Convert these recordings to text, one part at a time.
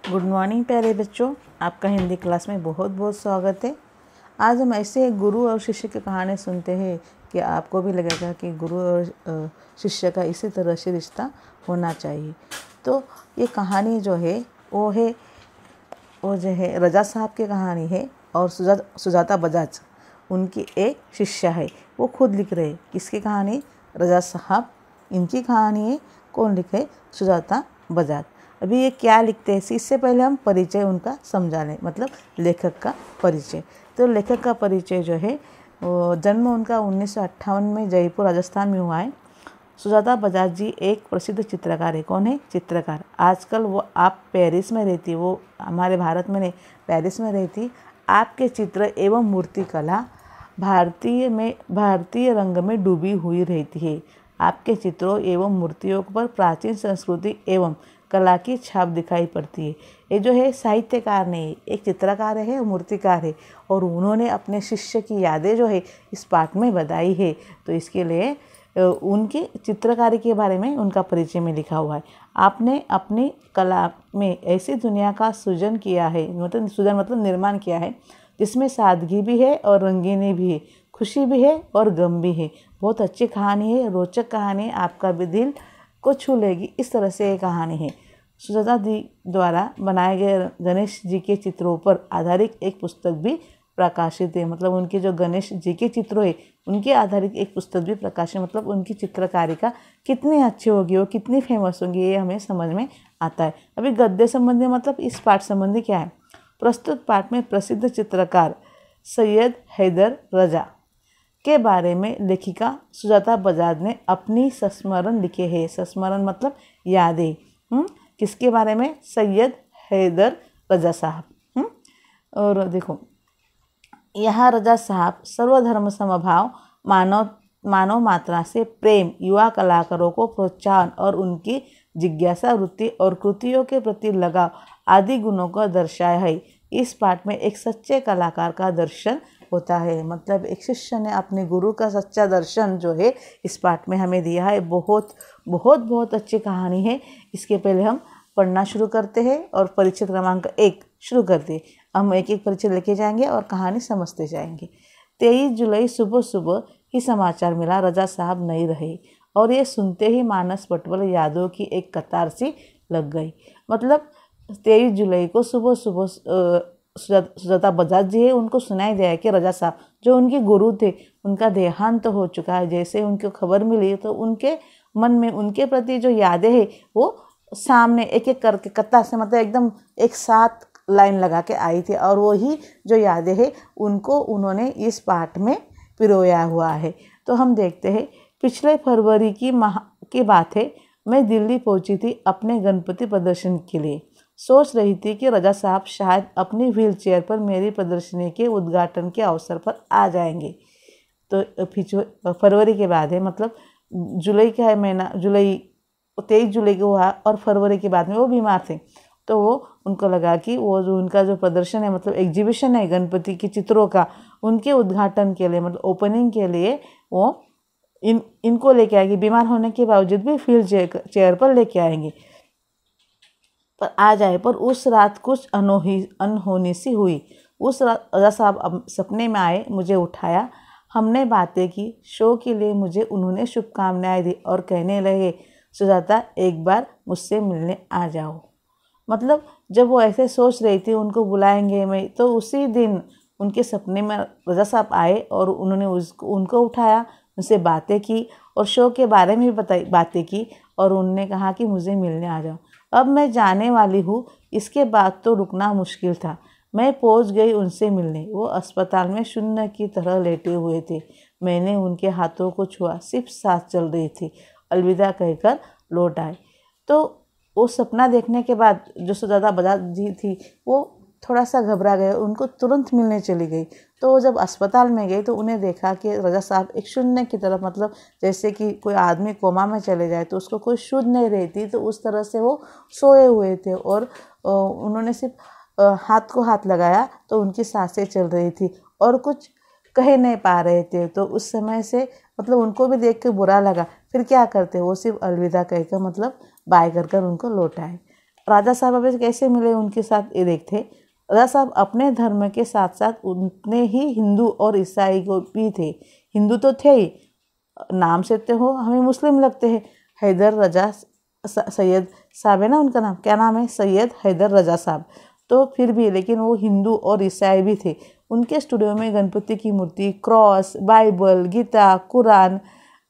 Good morning प्यारे बच्चों, आपका हिंदी क्लास में बहुत बहुत स्वागत है। आज हम ऐसे गुरु और शिष्य की कहानी सुनते हैं कि आपको भी लगेगा कि गुरु और शिष्य का इसी तरह से रिश्ता होना चाहिए। तो ये कहानी जो है वो जो है रजा साहब की कहानी है और सुजाता बजाज उनकी एक शिष्य है। वो खुद लिख रहे हैं। किसकी कहानी? रजा साहब, इनकी कहानी है। कौन लिखे? सुजाता बजाज। अभी ये क्या लिखते हैं इससे पहले हम परिचय उनका समझा लें, मतलब लेखक का परिचय। तो लेखक का परिचय जो है वो जन्म उनका 1958 में जयपुर राजस्थान में हुआ है। सुजाता बजाज जी एक प्रसिद्ध चित्रकार है। कौन है? चित्रकार। आजकल वो आप पेरिस में रहती, वो हमारे भारत में नहीं पेरिस में रहती। आपके चित्र एवं मूर्ति कला भारतीय रंग में डूबी हुई रहती है। आपके चित्रों एवं मूर्तियों पर प्राचीन संस्कृति एवं कला की छाप दिखाई पड़ती है। ये जो है साहित्यकार नहीं, एक चित्रकार है, मूर्तिकार है और उन्होंने अपने शिष्य की यादें जो है इस पाठ में बताई है। तो इसके लिए उनकी चित्रकारी के बारे में उनका परिचय में लिखा हुआ है। आपने अपनी कला में ऐसी दुनिया का सृजन किया है, मतलब सृजन मतलब निर्माण किया है, जिसमें सादगी भी है और रंगीनी भी है, खुशी भी है और गम भी है। बहुत अच्छी कहानी है, रोचक कहानी है, आपका भी दिल को छू लेगी। इस तरह से ये कहानी है। सुजाता जी द्वारा बनाए गए गणेश जी के चित्रों पर आधारित एक पुस्तक भी प्रकाशित है। मतलब उनके जो गणेश जी के चित्र है उनके आधारित एक पुस्तक भी प्रकाशित, मतलब उनकी चित्रकारी का कितनी अच्छी होगी, वो कितनी फेमस होगी, ये हमें समझ में आता है। अभी गद्य संबंधी मतलब इस पाठ संबंधी क्या है? प्रस्तुत पाठ में प्रसिद्ध चित्रकार सैयद हैदर रजा के बारे में लेखिका सुजाता बजाज ने अपनी संस्मरण लिखे हैं। संस्मरण मतलब यादें। किसके बारे में? सैयद हैदर रजा साहब। और देखो यहाँ रजा साहब सर्वधर्म समभाव, मानव मात्रा से प्रेम, युवा कलाकारों को प्रोत्साहन और उनकी जिज्ञासा वृत्ति और कृतियों के प्रति लगाव आदि गुणों को दर्शाया है। इस पाठ में एक सच्चे कलाकार का दर्शन होता है। मतलब एक शिष्य ने अपने गुरु का सच्चा दर्शन जो है इस पाठ में हमें दिया है। बहुत बहुत बहुत अच्छी कहानी है। इसके पहले हम पढ़ना शुरू करते हैं और परिचय क्रमांक 1 शुरू करते हैं। हम एक एक परिचय लेके जाएंगे और कहानी समझते जाएंगे। 23 जुलाई सुबह सुबह ही समाचार मिला, रजा साहब नहीं रहे और ये सुनते ही मानस पटवल यादों की एक कतार सी लग गई। मतलब 23 जुलाई को सुबह सुबह सुजाता बजाज जी है, उनको सुनाई दिया कि रजा साहब जो उनके गुरु थे उनका देहांत हो चुका है। जैसे उनको खबर मिली तो उनके मन में उनके प्रति जो यादें हैं वो सामने एक एक करके कतार से, मतलब एकदम एक साथ लाइन लगा के आई थी और वही जो यादें हैं उनको उन्होंने इस पाठ में पिरोया हुआ है। तो हम देखते हैं। पिछले फरवरी की बात है, मैं दिल्ली पहुंची थी अपने गणपति प्रदर्शन के लिए। सोच रही थी कि रजा साहब शायद अपनी व्हील चेयर पर मेरी प्रदर्शनी के उद्घाटन के अवसर पर आ जाएंगे। तो फरवरी के बाद है, मतलब जुलाई का है महीना, 23 जुलाई को हुआ और फरवरी के बाद में वो बीमार थे। तो वो उनको लगा कि वो जो उनका जो प्रदर्शन है, मतलब एग्जीबिशन है गणपति के चित्रों का, उनके उद्घाटन के लिए, मतलब ओपनिंग के लिए वो इनको लेके आएंगे। बीमार होने के बावजूद भी व्हील चेयर पर लेके आएंगे पर आ जाए। पर उस रात कुछ अनहोनी सी हुई। उस रात रजा साहब सपने में आए, मुझे उठाया, हमने बातें की। शो के लिए मुझे उन्होंने शुभकामनाएं दी और कहने लगे, सुजाता एक बार मुझसे मिलने आ जाओ। मतलब जब वो ऐसे सोच रही थी उनको बुलाएंगे मैं, तो उसी दिन उनके सपने में रजा साहब आए और उन्होंने उनको उठाया, उनसे बातें की और शो के बारे में भी बातें की और उन्होंने कहा कि मुझे मिलने आ जाओ। अब मैं जाने वाली हूँ। इसके बाद तो रुकना मुश्किल था। मैं पहुँच गई उनसे मिलने। वो अस्पताल में शून्य की तरह लेटे हुए थे। मैंने उनके हाथों को छुआ, सिर्फ सांस चल रही थी। अलविदा कहकर लौट आए। तो वो सपना देखने के बाद जो सुजाता बजाज जी थी वो थोड़ा सा घबरा गए, उनको तुरंत मिलने चली गई। तो वो जब अस्पताल में गई तो उन्हें देखा कि रजा साहब एक शून्य की तरफ, मतलब जैसे कि कोई आदमी कोमा में चले जाए तो उसको कोई शुद्ध नहीं रहती, तो उस तरह से वो सोए हुए थे और उन्होंने सिर्फ हाथ को हाथ लगाया तो उनकी सांसें चल रही थी और कुछ कह नहीं पा रहे थे। तो उस समय से मतलब उनको भी देख के बुरा लगा। फिर क्या करते, वो सिर्फ अलविदा कहकर मतलब बाय कर उनको लौट आए। राजा साहब अभी कैसे मिले उनके साथ ये देखते। राजा साहब अपने धर्म के साथ साथ उतने ही हिंदू और ईसाई को भी थे। हिंदू तो थे ही, नाम से तो हो हमें मुस्लिम लगते हैं। हैदर रजा सैयद साहब है ना उनका नाम, क्या नाम है, सैयद हैदर रजा साहब। तो फिर भी लेकिन वो हिंदू और ईसाई भी थे। उनके स्टूडियो में गणपति की मूर्ति, क्रॉस, बाइबल, गीता, कुरान,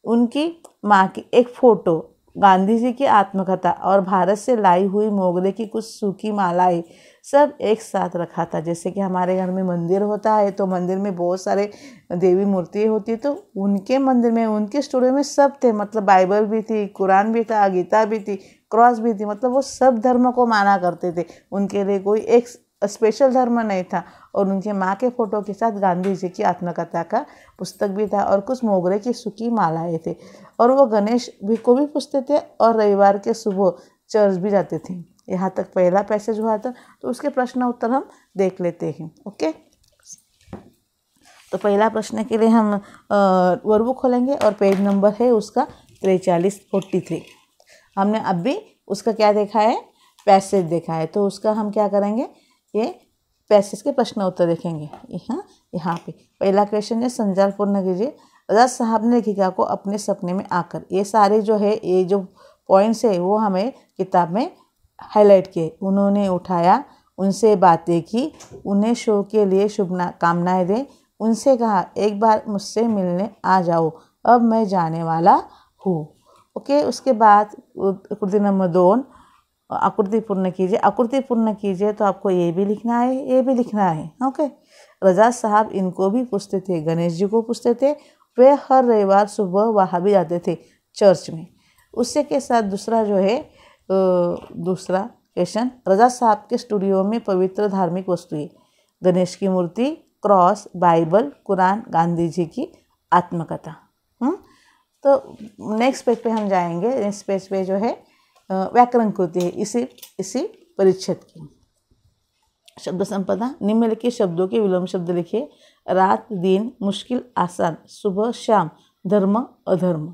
उनकी माँ की एक फ़ोटो, गांधी जी की आत्मकथा और भारत से लाई हुई मोगरे की कुछ सूखी मालाएं सब एक साथ रखा था। जैसे कि हमारे घर में मंदिर होता है तो मंदिर में बहुत सारे देवी मूर्तियाँ होती है, तो उनके मंदिर में, उनके स्टूडियो में सब थे। मतलब बाइबल भी थी, कुरान भी था, गीता भी थी, क्रॉस भी थी। मतलब वो सब धर्म को माना करते थे। उनके लिए कोई एक स्पेशल धर्म नहीं था। और उनके माँ के फ़ोटो के साथ गांधी जी की आत्मकथा का पुस्तक भी था और कुछ मोगरे की सूखी मालाएं थे। और वो गणेश भी को भी पूछते थे और रविवार के सुबह चर्च भी जाते थे। यहाँ तक पहला पैसेज हुआ था। तो उसके प्रश्न उत्तर हम देख लेते हैं। ओके, तो पहला प्रश्न के लिए हम वर्कबुक खोलेंगे और पेज नंबर है उसका 43 हमने अब भी उसका क्या देखा है, पैसेज देखा है। तो उसका हम क्या करेंगे, ये पैसेज के प्रश्न उत्तर देखेंगे। यहाँ पे पहला क्वेश्चन है, संजाल पूर्ण कीजिए। रजा साहब ने लेखिका को अपने सपने में आकर, ये सारे जो है ये जो पॉइंट्स है वो हमें किताब में हाईलाइट किए। उन्होंने उठाया, उनसे बातें की, उन्हें शो के लिए शुभकामनाएं दें, उनसे कहा एक बार मुझसे मिलने आ जाओ, अब मैं जाने वाला हूँ। ओके, उसके बाद आकृति नंबर 2, आकृति पूर्ण कीजिए। आकृति पूर्ण कीजिए तो आपको ये भी लिखना है, ये भी लिखना है। ओके, रजा साहब इनको भी पूछते थे, गणेश जी को पूछते थे। वे हर रविवार सुबह वहाँ भी जाते थे चर्च में। उससे के साथ दूसरा जो है, दूसरा क्वेश्चन, रजा साहब के स्टूडियो में पवित्र धार्मिक वस्तुएं, गणेश की मूर्ति, क्रॉस, बाइबल, कुरान, गांधी जी की आत्मकथा। तो नेक्स्ट पेज पे हम जाएंगे। नेक्स्ट पेज पे जो है व्याकरण कृति है इसी परिच्छेद की। शब्द संपदा, निम्नलिखित शब्दों के विलोम शब्द लिखिए। रात, दिन, मुश्किल, आसान, सुबह, शाम, धर्म, अधर्म।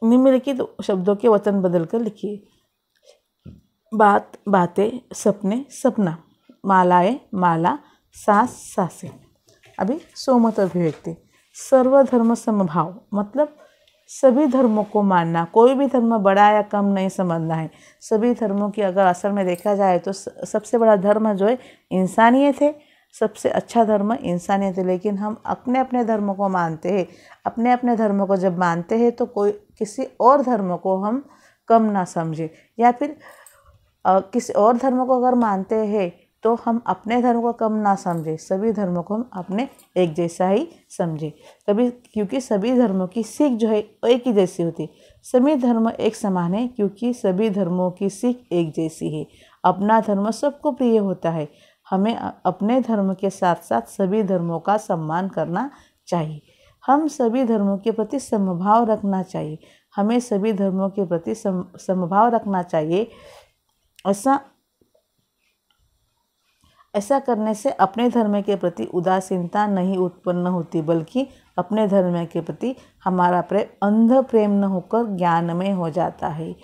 निम्नलिखित शब्दों के वचन बदलकर लिखिए। बात, बातें, सपने, सपना, मालाएं, माला, सास, सासे। अभी सोमत अभिव्यक्ति, सर्वधर्म समभाव, मतलब सभी धर्मों को मानना, कोई भी धर्म बड़ा या कम नहीं समझना है। सभी धर्मों की अगर असल में देखा जाए तो सबसे बड़ा धर्म जो है इंसानियत है, सबसे अच्छा धर्म इंसानियत है। लेकिन हम अपने अपने धर्मों को मानते हैं। अपने अपने धर्मों को जब मानते हैं तो कोई किसी और धर्म को हम कम ना समझे, या फिर किसी और धर्म को अगर मानते हैं तो हम अपने धर्म को कम ना समझे, सभी धर्मों को हम अपने एक जैसा ही समझे। क्योंकि सभी धर्मों की सीख जो है एक ही जैसी होती है। सभी धर्म एक समान है क्योंकि सभी धर्मों की सीख एक जैसी है। अपना धर्म सबको प्रिय होता है। हमें अपने धर्म के साथ साथ सभी धर्मों का सम्मान करना चाहिए। हम सभी धर्मों के प्रति समभाव रखना चाहिए। हमें सभी धर्मों के प्रति समभाव रखना चाहिए। ऐसा करने से अपने धर्म के प्रति उदासीनता नहीं उत्पन्न होती, बल्कि अपने धर्म के प्रति हमारा प्रेम अंध प्रेम न होकर ज्ञानमय हो जाता है।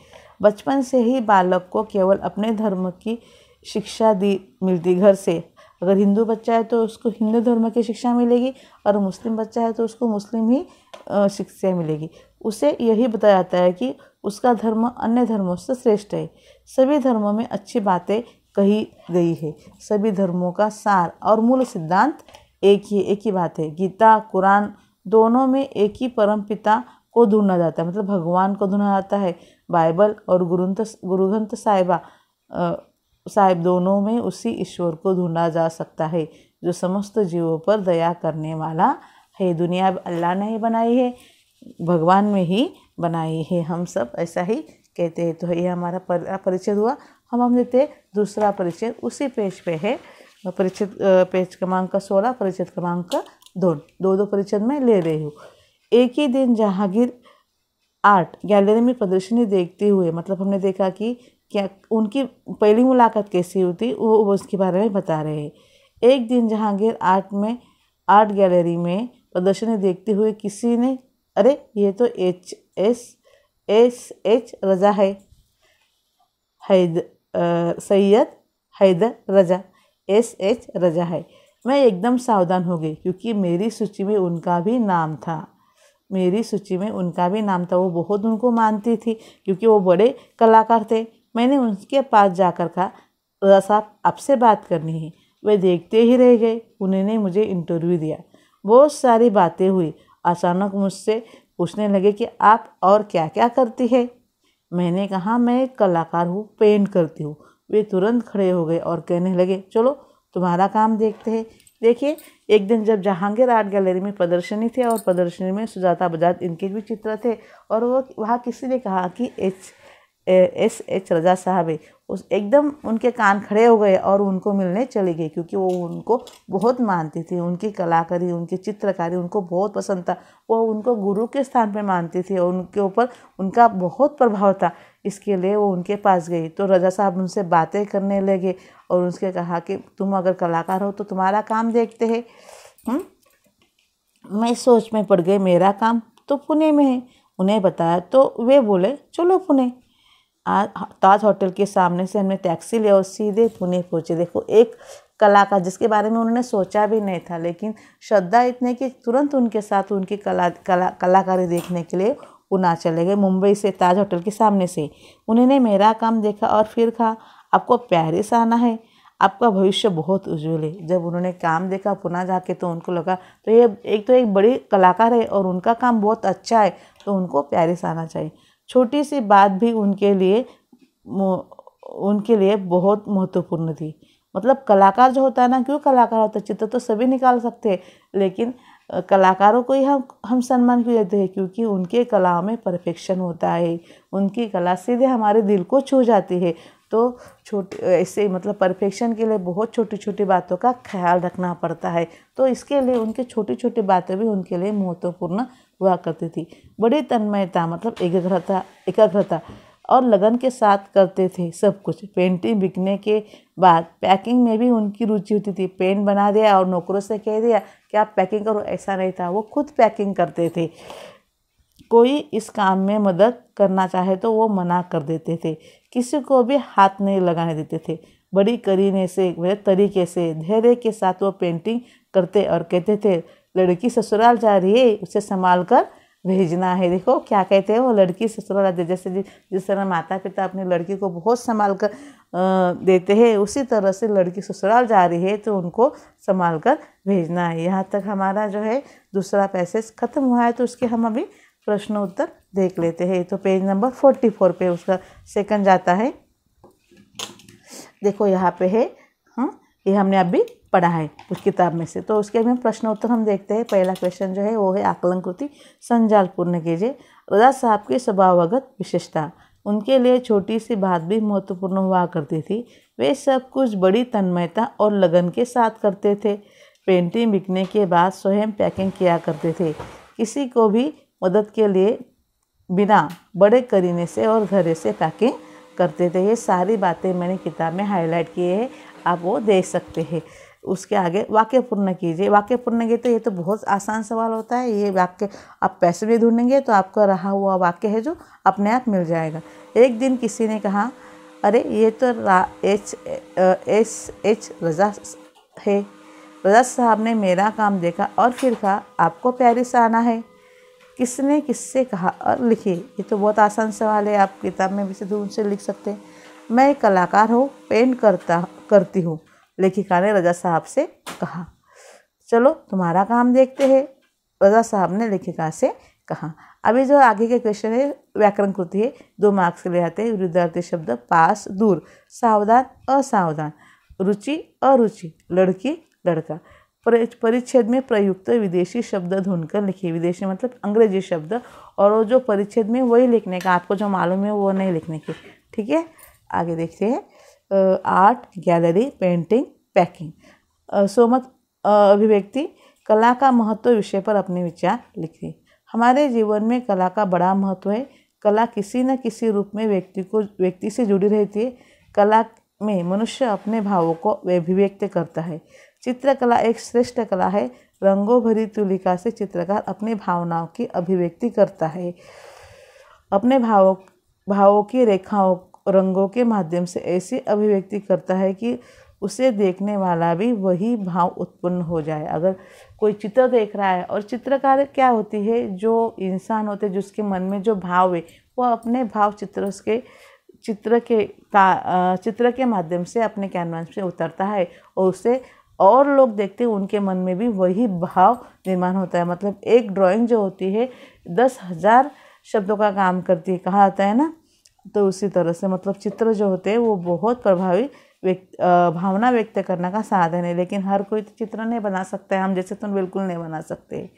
बचपन से ही बालक को केवल अपने धर्म की शिक्षा मिलती घर से। अगर हिंदू बच्चा है तो उसको हिंदू धर्म की शिक्षा मिलेगी, और मुस्लिम बच्चा है तो उसको मुस्लिम ही शिक्षा मिलेगी। उसे यही बताया जाता है कि उसका धर्म अन्य धर्मों से श्रेष्ठ है। सभी धर्मों में अच्छी बातें कही गई है। सभी धर्मों का सार और मूल सिद्धांत एक ही बात है। गीता, कुरान दोनों में एक ही परम पिता को ढूंढा जाता है, मतलब भगवान को ढूंढा जाता है। बाइबल और गुरु ग्रंथ साहिब दोनों में उसी ईश्वर को ढूंढा जा सकता है जो समस्त जीवों पर दया करने वाला है। दुनिया अल्लाह ने ही बनाई है, भगवान में ही बनाई है। हम सब ऐसा ही कहते हैं। तो ये हमारा परिचय हुआ। हम देते दूसरा परिचय, उसी पेज पे है। परिचय पेज क्रमांक 16, परिचय क्रमांक 2। दो परिचय में ले रही हूँ। एक ही दिन जहांगीर आर्ट गैलरी में प्रदर्शनी देखते हुए, मतलब हमने देखा कि क्या उनकी पहली मुलाकात कैसी हुई, वो उसके बारे में बता रहे हैं। एक दिन जहांगीर आर्ट गैलरी में प्रदर्शनी देखते हुए किसी ने, अरे ये तो एच रजा है, सैयद हैदर रजा, SH रजा है। मैं एकदम सावधान हो गई क्योंकि मेरी सूची में उनका भी नाम था। वो बहुत उनको मानती थी क्योंकि वो बड़े कलाकार थे। मैंने उनके पास जाकर कहा, रजा साहब आपसे बात करनी है। वे देखते ही रह गए। उन्होंने मुझे इंटरव्यू दिया, बहुत सारी बातें हुई। अचानक मुझसे पूछने लगे कि आप और क्या क्या करती है। मैंने कहा मैं एक कलाकार हूँ, पेंट करती हूँ। वे तुरंत खड़े हो गए और कहने लगे, चलो तुम्हारा काम देखते हैं। देखिए, एक दिन जब जहांगीर आर्ट गैलरी में प्रदर्शनी थी और प्रदर्शनी में सुजाता बजाज इनके भी चित्र थे और वो वहाँ किसी ने कहा कि SH रजा साहब है। उस एकदम उनके कान खड़े हो गए और उनको मिलने चली गई क्योंकि वो उनको बहुत मानती थी। उनकी कलाकारी, उनकी चित्रकारी उनको बहुत पसंद था। वो उनको गुरु के स्थान पर मानती थी और उनके ऊपर उनका बहुत प्रभाव था। इसके लिए वो उनके पास गई तो रजा साहब उनसे बातें करने लगे और उसके कहा कि तुम अगर कलाकार हो तो तुम्हारा काम देखते हैं। मैं सोच में पड़ गई, मेरा काम तो पुणे में है। उन्हें बताया तो वे बोले, चलो पुणे। ताज होटल के सामने से हमने टैक्सी लिया और सीधे पुणे पहुँचे। देखो, एक कलाकार जिसके बारे में उन्होंने सोचा भी नहीं था, लेकिन श्रद्धा इतने कि तुरंत उनके साथ उनकी कलाकारी देखने के लिए पुणे चले गए। मुंबई से ताज होटल के सामने से उन्होंने मेरा काम देखा और फिर कहा, आपको पेरिस आना है, आपका भविष्य बहुत उज्जवल है। जब उन्होंने काम देखा पुणे जाके तो उनको लगा तो ये एक बड़ी कलाकार है और उनका काम बहुत अच्छा है, तो उनको पेरिस आना चाहिए। छोटी सी बात भी उनके लिए बहुत महत्वपूर्ण थी। मतलब कलाकार जो होता है ना, क्यों कलाकार होता है, चित्र तो सभी निकाल सकते हैं, लेकिन कलाकारों को ही हम सम्मान क्यों देते हैं, क्योंकि उनके कलाओं में परफेक्शन होता है। उनकी कला सीधे हमारे दिल को छू जाती है। तो ऐसे मतलब परफेक्शन के लिए बहुत छोटी छोटी बातों का ख्याल रखना पड़ता है। तो इसके लिए उनकी छोटी छोटी बातें भी उनके लिए महत्वपूर्ण हुआ करती थी। बड़ी तन्मयता मतलब एकाग्रता और लगन के साथ करते थे सब कुछ। पेंटिंग बिकने के बाद पैकिंग में भी उनकी रुचि होती थी। पेंट बना दिया और नौकरों से कह दिया कि आप पैकिंग करो, ऐसा नहीं था, वो खुद पैकिंग करते थे। कोई इस काम में मदद करना चाहे तो वो मना कर देते थे, किसी को भी हाथ नहीं लगाने देते थे। बड़ी करीने से, तरीके से, धैर्य के साथ वो पेंटिंग करते और कहते थे, लड़की ससुराल जा रही है, उसे संभाल कर भेजना है। देखो क्या कहते हैं वो, लड़की ससुराल आती है। जैसे जिस तरह माता पिता अपनी लड़की को बहुत संभाल कर देते हैं, उसी तरह से लड़की ससुराल जा रही है तो उनको संभाल कर भेजना है। यहाँ तक हमारा जो है दूसरा पैसेज खत्म हुआ है, तो उसके हम अभी प्रश्न उत्तर देख लेते हैं। तो पेज नंबर 44 पे उसका सेकंड जाता है। देखो यहाँ पे है, ये हमने अभी पढ़ा है उस किताब में से। तो उसके हमें प्रश्न उत्तर हम देखते हैं। पहला क्वेश्चन जो है वो है, आकलन कृति संजाल पूर्ण कीजिए। रजा साहब की स्वभावगत विशेषता। उनके लिए छोटी सी बात भी महत्वपूर्ण हुआ करती थी। वे सब कुछ बड़ी तन्मयता और लगन के साथ करते थे। पेंटिंग बिकने के बाद स्वयं पैकिंग किया करते थे। किसी को भी मदद के लिए बिना बड़े करीने से और धैर्य से पैकिंग करते थे। ये सारी बातें मैंने किताब में हाईलाइट किए हैं, आप वो देख सकते हैं। उसके आगे वाक्य पूर्ण कीजिए। वाक्य पूर्ण कीजिए, तो ये तो बहुत आसान सवाल होता है। ये वाक्य आप पैसे भी ढूंढेंगे तो आपका रहा हुआ वाक्य है जो अपने आप मिल जाएगा। एक दिन किसी ने कहा, अरे ये तो SH रजा है। रजा साहब ने मेरा काम देखा और फिर कहा, आपको पेरिस आना है। किसने किससे कहा और लिखिए। ये तो बहुत आसान सवाल है, आप किताब में भी से दूर से लिख सकते हैं। मैं एक कलाकार हूँ, पेंट करती हूँ, लेखिका ने रजा साहब से कहा। चलो तुम्हारा काम देखते हैं, रजा साहब ने लेखिका से कहा। अभी जो आगे के क्वेश्चन है व्याकरण कृति है, 2 मार्क्स के लिए आते हैं। विरुद्धार्थी शब्द, पास दूर, सावधान असावधान, रुचि अरुचि, लड़की लड़का। परिच्छेद में प्रयुक्त विदेशी शब्द ढूंढकर लिखिए। विदेशी मतलब अंग्रेजी शब्द, और वो जो परिच्छेद में वही लिखने का, आपको जो मालूम है वो नहीं लिखने की। ठीक है, आगे देखते हैं। Art, gallery, painting, packing. सोमत अभिव्यक्ति, कला का महत्व विषय पर अपने विचार लिखिए। हमारे जीवन में कला का बड़ा महत्व है। कला किसी न किसी रूप में व्यक्ति से जुड़ी रहती है। कला में मनुष्य अपने भावों को अभिव्यक्त करता है। चित्रकला एक श्रेष्ठ कला है। रंगों भरी तुलिका से चित्रकार अपनी भावनाओं की अभिव्यक्ति करता है। अपने भावों की रंगों के माध्यम से ऐसी अभिव्यक्ति करता है कि उसे देखने वाला भी वही भाव उत्पन्न हो जाए। अगर कोई चित्र देख रहा है, और चित्रकार क्या होती है, जो इंसान होते हैं जिसके मन में जो भाव है वो अपने भाव चित्र के माध्यम से अपने कैनवास पे उतरता है, और उसे और लोग देखते हैं उनके मन में भी वही भाव निर्माण होता है। मतलब एक ड्राइंग जो होती है 10,000 शब्दों का काम करती है, कहा जाता है ना। तो उसी तरह से मतलब चित्र जो होते हैं वो बहुत प्रभावी भावना व्यक्त करने का साधन है। लेकिन हर कोई चित्र नहीं बना सकता है, हम जैसे तो बिल्कुल नहीं बना सकते।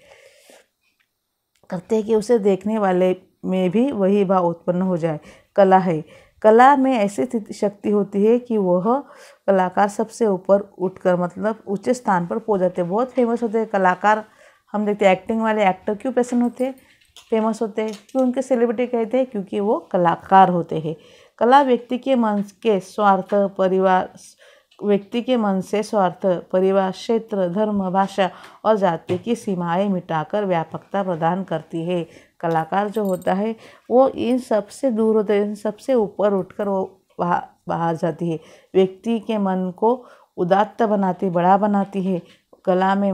करते हैं कि उसे देखने वाले में भी वही भाव उत्पन्न हो जाए। कला है, कला में ऐसी शक्ति होती है कि वह कलाकार सबसे ऊपर उठकर मतलब ऊंचे स्थान पर पहुंच जाते हैं। बहुत फेमस होते हैं कलाकार, हम देखते हैं एक्टिंग वाले एक्टर क्यों पसंद होते हैं, फेमस होते हैं, क्यों उनके सेलिब्रिटी कहते हैं, क्योंकि वो कलाकार होते हैं। कला व्यक्ति के मन से स्वार्थ, परिवार, क्षेत्र, धर्म, भाषा और जाति की सीमाएं मिटाकर व्यापकता प्रदान करती है। कलाकार जो होता है वो इन सबसे दूर होता है, इन सबसे ऊपर उठकर वो बाहर जाती है, व्यक्ति के मन को उदात्त बनाती, बड़ा बनाती है। कला में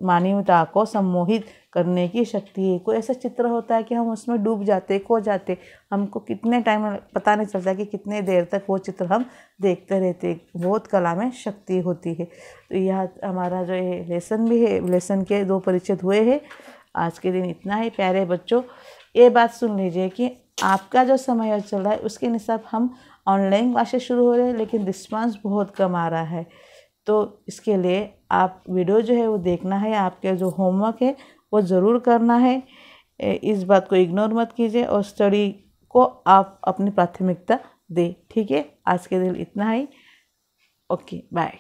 मानवीयता को सम्मोहित करने की शक्ति है। कोई ऐसा चित्र होता है कि हम उसमें डूब जाते, खो जाते, हमको कितने टाइम पता नहीं चलता कि कितने देर तक वो चित्र हम देखते रहते। बहुत कला में शक्ति होती है। तो यह हमारा जो ये लेसन भी है, लेसन के 2 परिच्छेद हुए हैं। आज के दिन इतना ही। प्यारे बच्चों, ये बात सुन लीजिए कि आपका जो समय चल रहा है उसके हिसाब हम ऑनलाइन क्लासेस शुरू हो रहे हैं, लेकिन रिस्पांस बहुत कम आ रहा है। तो इसके लिए आप वीडियो जो है वो देखना है, आपके जो होमवर्क है वो ज़रूर करना है। इस बात को इग्नोर मत कीजिए और स्टडी को आप अपनी प्राथमिकता दें। ठीक है, आज के दिन इतना ही। Okay, bye.